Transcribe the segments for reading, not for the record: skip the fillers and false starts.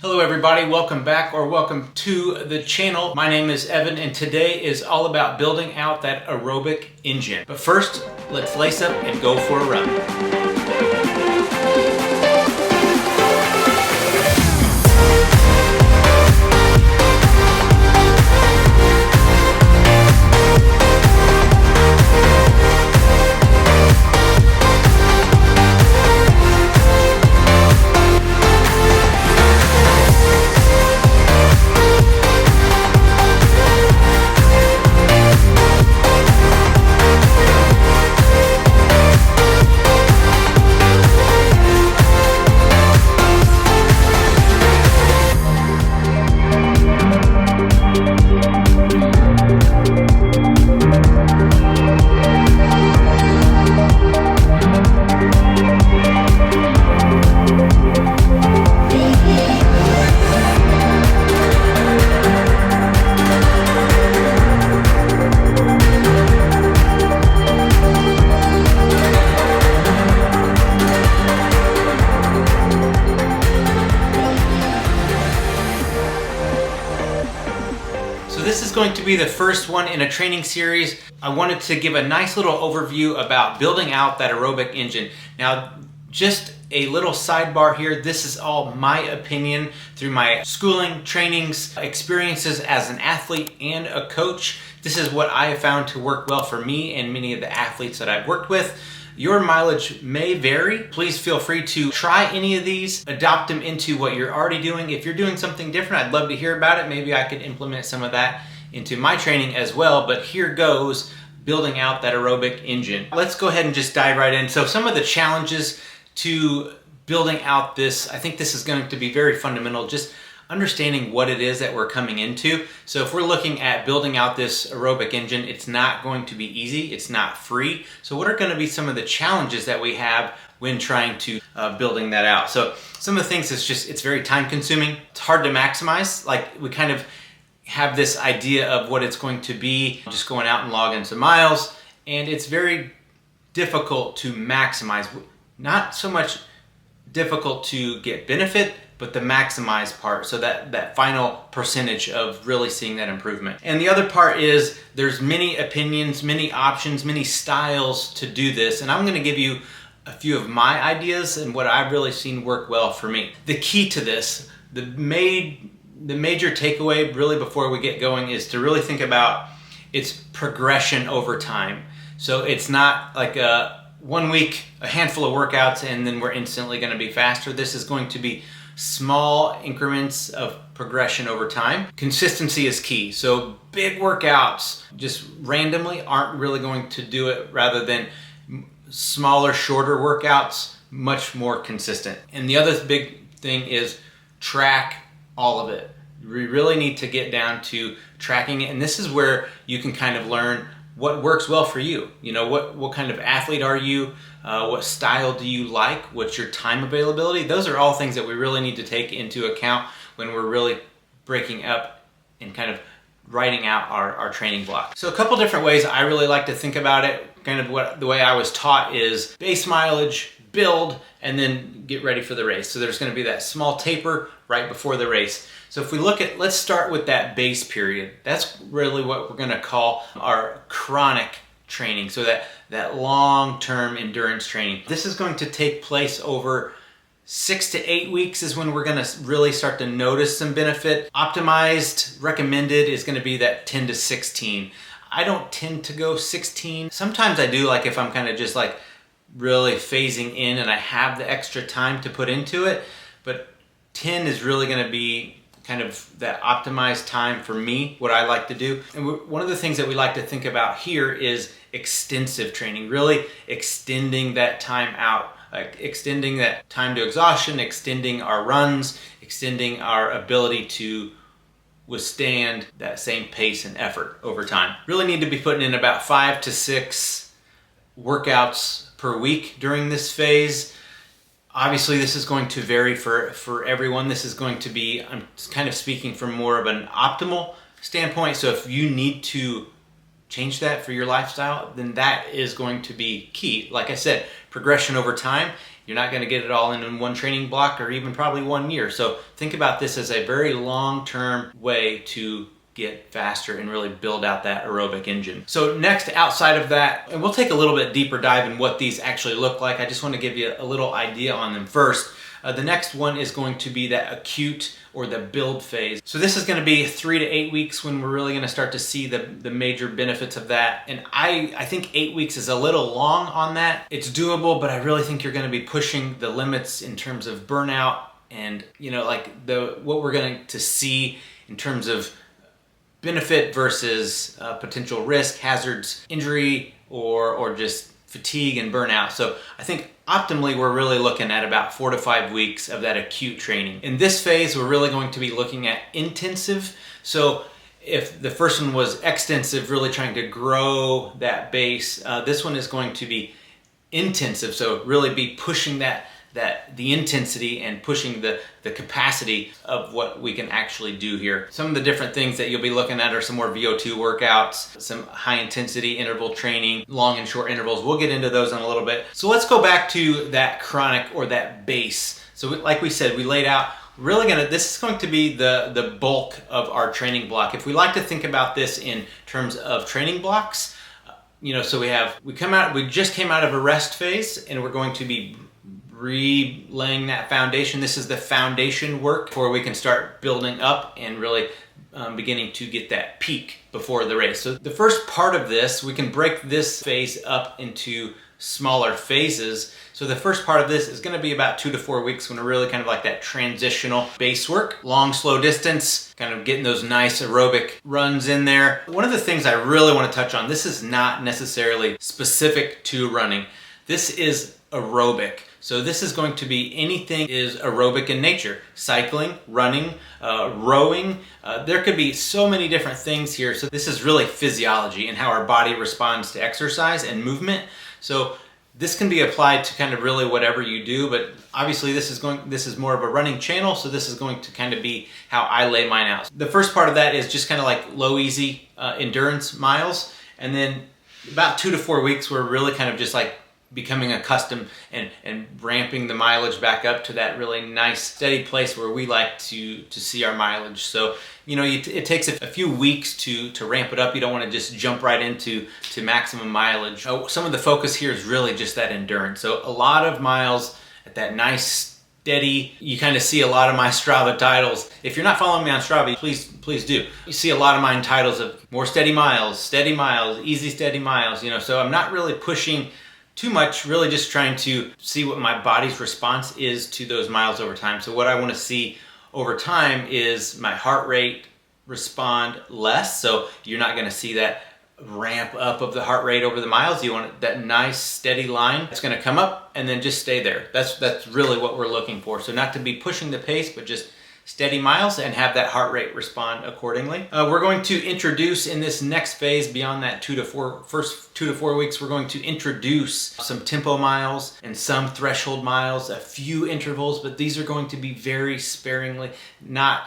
Hello everybody, welcome back or welcome to the channel. My name is Evan and today is all about building out that aerobic engine. But first, let's lace up and go for a run. This is going to be the first one in a training series. I wanted to give a nice little overview about building out that aerobic engine. Now, just a little sidebar here. This is all my opinion through my schooling, trainings, experiences as an athlete and a coach. This is what I have found to work well for me and many of the athletes that I've worked with. Your mileage may vary. Please feel free to try any of these, adopt them into what you're already doing. If you're doing something different, I'd love to hear about it. Maybe I could implement some of that into my training as well, but here goes building out that aerobic engine. Let's go ahead and just dive right in. So some of the challenges to building out this, I think this is going to be very fundamental, just understanding what it is that we're coming into. So if we're looking at building out this aerobic engine, it's not going to be easy, it's not free. So what are going to be some of the challenges that we have when trying to building that out? So some of the things it's very time consuming, it's hard to maximize. Like we kind of have this idea of what it's going to be, just going out and logging some miles, and it's very difficult to maximize. Not so much difficult to get benefit, but the maximize part, so that final percentage of really seeing that improvement. And the other part is there's many opinions, many options, many styles to do this, and I'm gonna give you a few of my ideas and what I've really seen work well for me. The key to this, the major takeaway really before we get going is to really think about its progression over time. So it's not like a 1 week, a handful of workouts, and then we're instantly going to be faster. This is going to be small increments of progression over time. Consistency is key. So big workouts just randomly aren't really going to do it, rather than smaller, shorter workouts, much more consistent. And the other big thing is track all of it. We really need to get down to tracking it, and this is where you can kind of learn what works well for you. You know, what kind of athlete are you? What style do you like? What's your time availability? Those are all things that we really need to take into account when we're really breaking up and kind of writing out our training block. So a couple different ways I really like to think about it. Kind of the way I was taught is base mileage, build, and then get ready for the race. So there's going to be that small taper right before the race. So if we look at, let's start with that base period. That's really what we're going to call our chronic training. So that long-term endurance training. This is going to take place over 6 to 8 weeks is when we're going to really start to notice some benefit. Optimized, recommended is going to be that 10 to 16. I don't tend to go 16. Sometimes I do, like if I'm kind of just like really phasing in and I have the extra time to put into it, but 10 is really going to be kind of that optimized time for me, what I like to do. And one of the things that we like to think about here is extensive training, really extending that time out, like extending that time to exhaustion, extending our runs, extending our ability to withstand that same pace and effort over time. Really need to be putting in about 5 to 6 workouts per week during this phase. Obviously, this is going to vary for everyone. This is going to be, I'm kind of speaking from more of an optimal standpoint. So if you need to change that for your lifestyle, then that is going to be key. Like I said, progression over time. You're not going to get it all in one training block or even probably 1 year. So think about this as a very long-term way to get faster and really build out that aerobic engine. So next, outside of that, and we'll take a little bit deeper dive in what these actually look like. I just want to give you a little idea on them first. The next one is going to be that acute or the build phase. So this is going to be 3 to 8 weeks when we're really going to start to see the major benefits of that. And I think 8 weeks is a little long on that. It's doable, but I really think you're going to be pushing the limits in terms of burnout and, you know, like what we're going to see in terms of benefit versus potential risk, hazards, injury, or just fatigue and burnout. So I think optimally we're really looking at about 4 to 5 weeks of that acute training. In this phase, we're really going to be looking at intensive. So if the first one was extensive, really trying to grow that base, this one is going to be intensive. So really be pushing the intensity and pushing the capacity of what we can actually do here. Some of the different things that you'll be looking at are some more VO2 workouts, some high intensity interval training, long and short intervals. We'll get into those in a little bit. So let's go back to that chronic or that base. So like we said, we laid out, this is going to be the bulk of our training block. If we like to think about this in terms of training blocks, you know, so we just came out of a rest phase and we're going to be relaying that foundation. This is the foundation work before we can start building up and really beginning to get that peak before the race. So the first part of this, we can break this phase up into smaller phases. So the first part of this is going to be about 2 to 4 weeks when we're really kind of like that transitional base work, long, slow distance, kind of getting those nice aerobic runs in there. One of the things I really want to touch on, this is not necessarily specific to running. This is aerobic. So this is going to be anything is aerobic in nature. Cycling, running, rowing. There could be so many different things here. So this is really physiology and how our body responds to exercise and movement. So this can be applied to kind of really whatever you do, but obviously this is more of a running channel, so this is going to kind of be how I lay mine out. The first part of that is just kind of like low, easy endurance miles, and then about 2 to 4 weeks we're really kind of just like becoming accustomed and ramping the mileage back up to that really nice steady place where we like to see our mileage. So, you know, it takes a few weeks to ramp it up. You don't want to just jump right into maximum mileage. Some of the focus here is really just that endurance. So a lot of miles at that nice steady. You kind of see a lot of my Strava titles. If you're not following me on Strava, please do. You see a lot of mine titles of more steady miles, easy steady miles, you know, so I'm not really pushing too much, really just trying to see what my body's response is to those miles over time. So what I want to see over time is my heart rate respond less. So you're not going to see that ramp up of the heart rate over the miles. You want that nice steady line that's going to come up and then just stay there. That's really what we're looking for. So not to be pushing the pace, but just steady miles and have that heart rate respond accordingly. We're going to introduce in this next phase, beyond that first 2 to 4 weeks, we're going to introduce some tempo miles and some threshold miles, a few intervals, but these are going to be very sparingly, not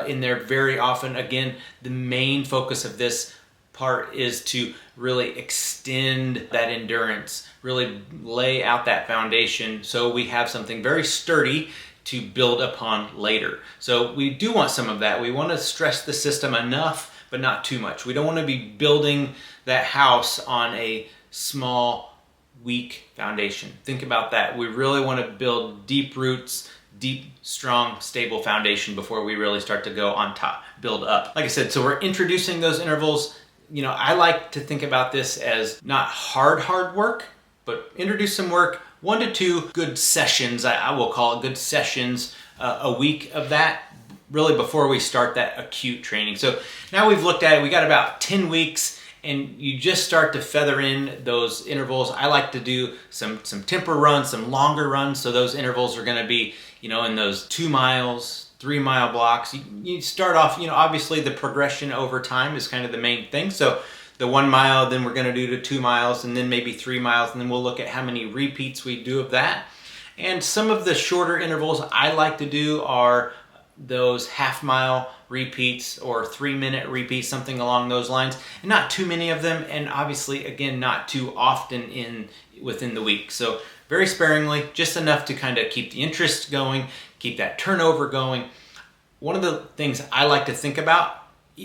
in there very often. Again, the main focus of this part is to really extend that endurance, really lay out that foundation so we have something very sturdy to build upon later. So we do want some of that. We want to stress the system enough, but not too much. We don't want to be building that house on a small, weak foundation. Think about that. We really want to build deep roots, deep, strong, stable foundation before we really start to go on top, build up. Like I said, so we're introducing those intervals. You know, I like to think about this as not hard work, but introduce some work, 1 to 2 good sessions, I will call it good sessions a week of that, really before we start that acute training. So now we've looked at it, we got about 10 weeks and you just start to feather in those intervals. I like to do some tempo runs, some longer runs. So those intervals are gonna be, you know, in those 2 miles, 3 mile blocks. You start off, you know, obviously the progression over time is kind of the main thing. So the 1 mile, then we're gonna do to 2 miles, and then maybe 3 miles, and then we'll look at how many repeats we do of that. And some of the shorter intervals I like to do are those half-mile repeats or 3-minute repeats, something along those lines, and not too many of them, and obviously, again, not too often within the week. So very sparingly, just enough to kind of keep the interest going, keep that turnover going. One of the things I like to think about,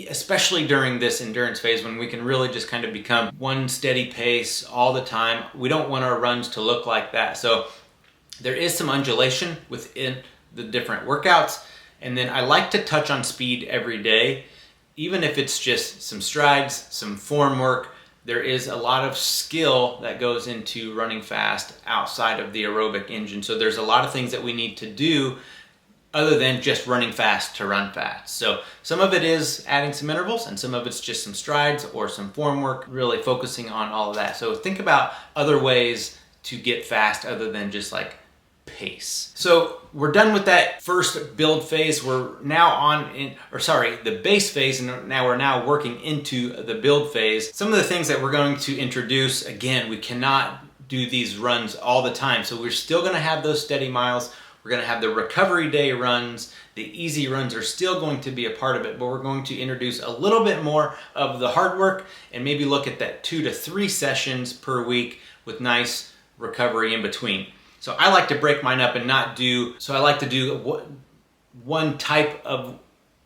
especially during this endurance phase when we can really just kind of become one steady pace all the time, we don't want our runs to look like that. So there is some undulation within the different workouts. And then I like to touch on speed every day, even if it's just some strides, some form work. There is a lot of skill that goes into running fast outside of the aerobic engine. So there's a lot of things that we need to do other than just running fast to run fast. So some of it is adding some intervals, and some of it's just some strides or some form work, really focusing on all of that. So think about other ways to get fast other than just like pace. So we're done with that first build phase. We're now the base phase, and now we're working into the build phase. Some of the things that we're going to introduce, again, we cannot do these runs all the time. So we're still going to have those steady miles. We're going to have the recovery day runs. The easy runs are still going to be a part of it, but we're going to introduce a little bit more of the hard work and maybe look at that 2 to 3 sessions per week with nice recovery in between. So I like to break mine up and I like to do one type of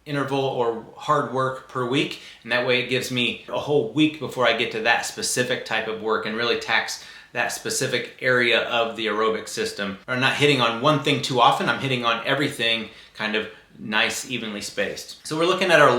interval or hard work per week, and that way it gives me a whole week before I get to that specific type of work and really tax that specific area of the aerobic system. I'm not hitting on one thing too often, I'm hitting on everything kind of nice, evenly spaced. So we're looking at our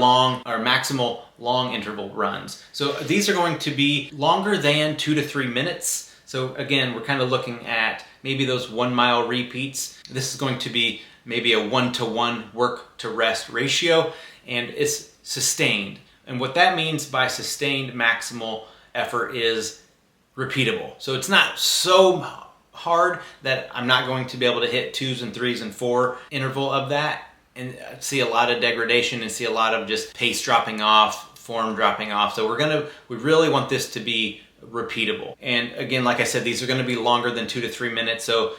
maximal long interval runs. So these are going to be longer than 2 to 3 minutes. So again, we're kind of looking at maybe those 1 mile repeats. This is going to be maybe a 1-to-1 work to rest ratio, and it's sustained. And what that means by sustained maximal effort is repeatable. So it's not so hard that I'm not going to be able to hit 2s and 3s and 4 interval of that and see a lot of degradation and see a lot of just pace dropping off, form dropping off. So we really want this to be repeatable. And again, like I said, these are going to be longer than 2 to 3 minutes. So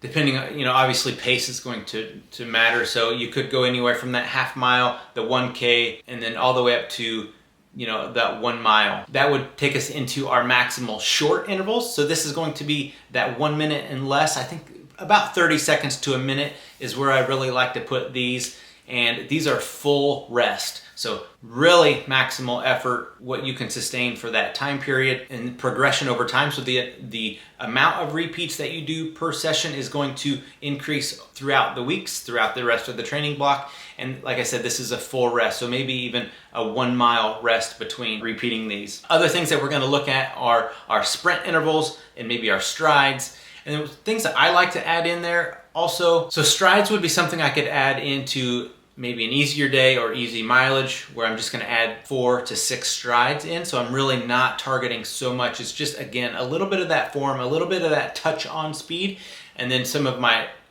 depending on, obviously pace is going to matter. So you could go anywhere from that half mile, the 1K, and then all the way up to that 1 mile. That would take us into our maximal short intervals. So this is going to be that 1 minute and less. I think about 30 seconds to a minute is where I really like to put these. And these are full rest. So really maximal effort, what you can sustain for that time period and progression over time. So the amount of repeats that you do per session is going to increase throughout the weeks, throughout the rest of the training block. And like I said, this is a full rest. So maybe even a 1 mile rest between repeating these. Other things that we're going to look at are our sprint intervals and maybe our strides. And things that I like to add in there also. So strides would be something I could add into maybe an easier day or easy mileage where I'm just going to add 4 to 6 strides in. So I'm really not targeting so much. It's just, again, a little bit of that form, a little bit of that touch on speed. And then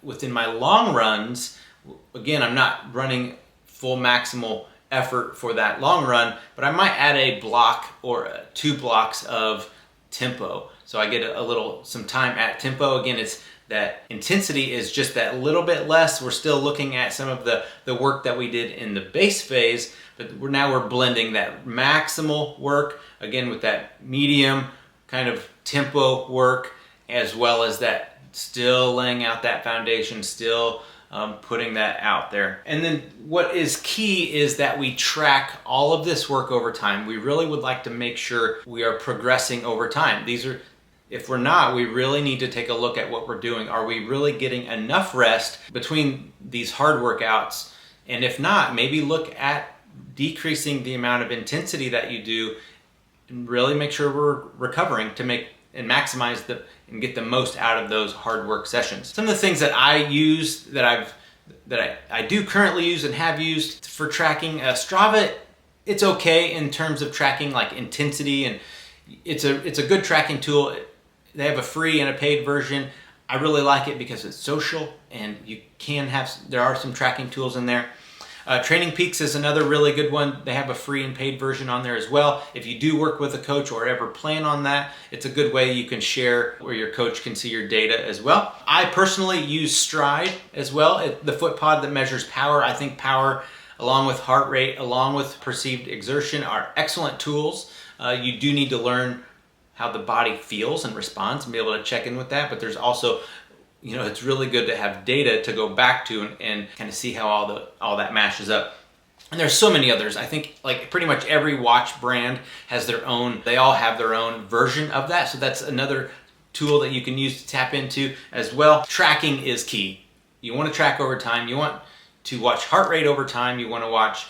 within my long runs, again, I'm not running full maximal effort for that long run, but I might add a block or 2 blocks of tempo. So I get some time at tempo. Again, that intensity is just that little bit less. We're still looking at some of the work that we did in the base phase, but now we're blending that maximal work, again, with that medium kind of tempo work, as well as that still laying out that foundation, still putting that out there. And then what is key is that we track all of this work over time. We really would like to make sure we are progressing over time. If we're not, we really need to take a look at what we're doing. Are we really getting enough rest between these hard workouts? And if not, maybe look at decreasing the amount of intensity that you do and really make sure we're recovering to make and maximize and get the most out of those hard work sessions. Some of the things that I use that I do currently use and have used for tracking Strava, it's okay in terms of tracking like intensity, and it's a good tracking tool. They have a free and a paid version. I really like it because it's social and there are some tracking tools in there. Training Peaks is another really good one. They have a free and paid version on there as well. If you do work with a coach or ever plan on that, it's a good way you can share where your coach can see your data as well. I personally use Stride as well, the foot pod that measures power. I think power, along with heart rate, along with perceived exertion, are excellent tools. You do need to learn how the body feels and responds and be able to check in with that. But there's also, you know, it's really good to have data to go back to and kind of see how all that matches up. And there's so many others. I think like pretty much every watch brand has their own, they all have their own version of that. So that's another tool that you can use to tap into as well. Tracking is key. You want to track over time. You want to watch heart rate over time. You want to watch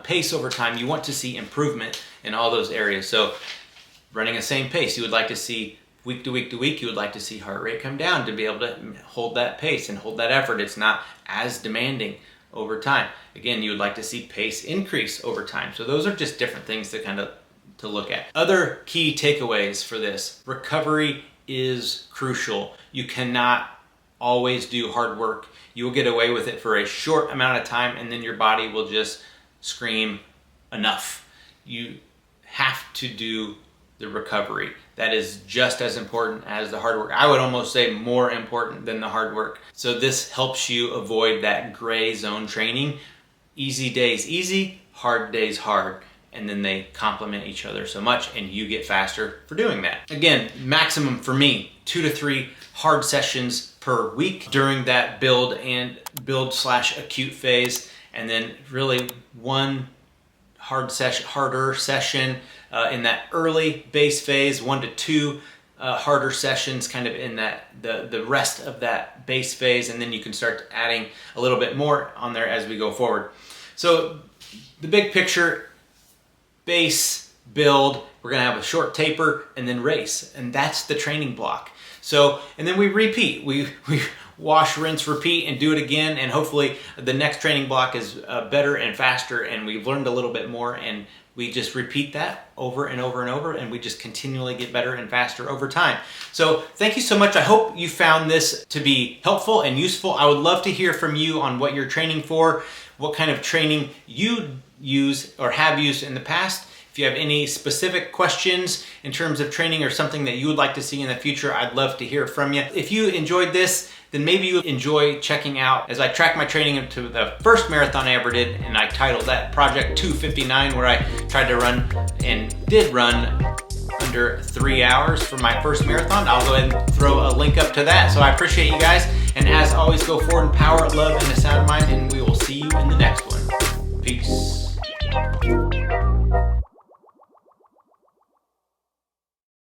pace over time. You want to see improvement in all those areas. So running the same pace, you would like to see week to week to week, you would like to see heart rate come down to be able to hold that pace and hold that effort. It's not as demanding over time. Again, you would like to see pace increase over time. So those are just different things to look at. Other key takeaways for this: recovery is crucial. You cannot always do hard work. You will get away with it for a short amount of time and then your body will just scream enough. You have to do the recovery. That is just as important as the hard work. I would almost say more important than the hard work. So this helps you avoid that gray zone training. Easy days easy, hard days hard. And then they complement each other so much and you get faster for doing that. Again, maximum for me, 2 to 3 hard sessions per week during that build/acute phase. And then really one harder session in that early base phase, 1 to 2 harder sessions kind of in that the rest of that base phase, and then you can start adding a little bit more on there as we go forward. So the big picture: base, build, we're gonna have a short taper, and then race, and that's the training block. So, and then we repeat. We wash, rinse, repeat, and do it again, and hopefully the next training block is better and faster, and we've learned a little bit more, and we just repeat that over and over and over, and we just continually get better and faster over time. So thank you so much. I hope you found this to be helpful and useful. I would love to hear from you on what you're training for, what kind of training you use or have used in the past. If you have any specific questions in terms of training or something that you would like to see in the future, I'd love to hear from you. If you enjoyed this, then maybe you enjoy checking out as I track my training into the first marathon I ever did, and I titled that Project 259, where I tried to run and did run under 3 hours for my first marathon. I'll go ahead and throw a link up to that. So I appreciate you guys, and as always, go forward in power, love, and a sound mind, and we will see you in the next one. Peace.